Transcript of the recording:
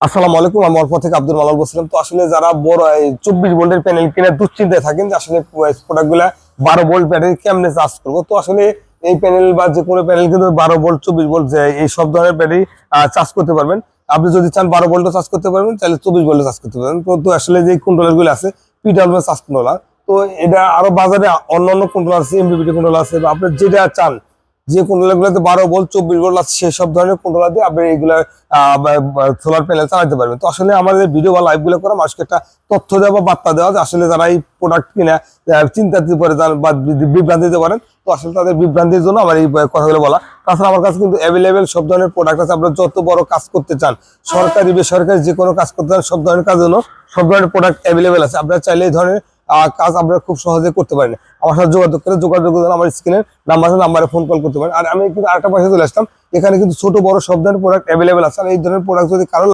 আসসালামু আলাইকুম। আমি অল্প থেকে আব্দুল মালাল বলছিলাম। তো আসলে যারা বড় 24 ভোল্টের প্যানেল কেনার দুশ্চিন্তায় থাকেন যে আসলে প্রোডাক্ট গুলা 12 ভোল্ট ব্যাটারি কেমনে চার্জ করবো, তো আসলে এই প্যানেল বা যে কোনো প্যানেল কিন্তু 12 ভোল্ট 24 ভোল্ট এই সব ধরনের ব্যাটারি চার্জ করতে পারবেন। আপনি যদি চান 12 ভোল্টও চার্জ করতে পারবেন, তাহলে 24 ভোল্টও চার্জ করতে পারবেন। তো আসলে যে কন্ট্রোলার গুলো আছে পিডব্লিউ চার্জ কন্ট্রোলার, তো এটা আরো বাজারে অন্যান্য কন্ট্রোলার আছে, এমপিপিটি কন্ট্রোলার আছে, বা আপনি যেটা চান যে কন্ট্রোলার গুলোতে 12 ভোল্ট 24 ভোল্ট আছে সেই সব ধরনের কন্ট্রোলার দিয়ে আপনি এইগুলা সোলার প্যানেল চালাতে পারবেন। তো আসলে আমাদের ভিডিও বা লাইভ গুলো করা মানুষকে একটা তথ্য দেওয়া বা বার্তা দেওয়া যে আসলে যারা এই প্রোডাক্ট কিনা চিন্তা দিতে পারে বা বিভ্রান্তি দিতে পারেন, তো আসলে তাদের বিভ্রান্তির জন্য আমার এই কথাগুলো বলা। তাছাড়া আমার কাছে কিন্তু অ্যাভেলেবেল সব ধরনের প্রোডাক্ট আছে। আপনারা যত বড় কাজ করতে চান, সরকারি বেসরকারি যে কোনো কাজ করতে চান, সব ধরনের কাজের জন্য সব ধরনের প্রোডাক্ট অ্যাভেলেবেল আছে। আপনারা চাইলে এই ধরনের কাজ আপনারা খুব সহজে করতে পারেন। আমার সাথে যোগাযোগ করে আমার স্ক্রিনের নাম্বারে ফোন কল করতে পারেন। আর আমি কিন্তু আরেকটা পাশে চলে আসলাম, এখানে কিন্তু ছোট বড় সব ধরনের প্রোডাক্ট অ্যাভেলেবেল আছে। আর এই ধরনের প্রোডাক্ট যদি কারো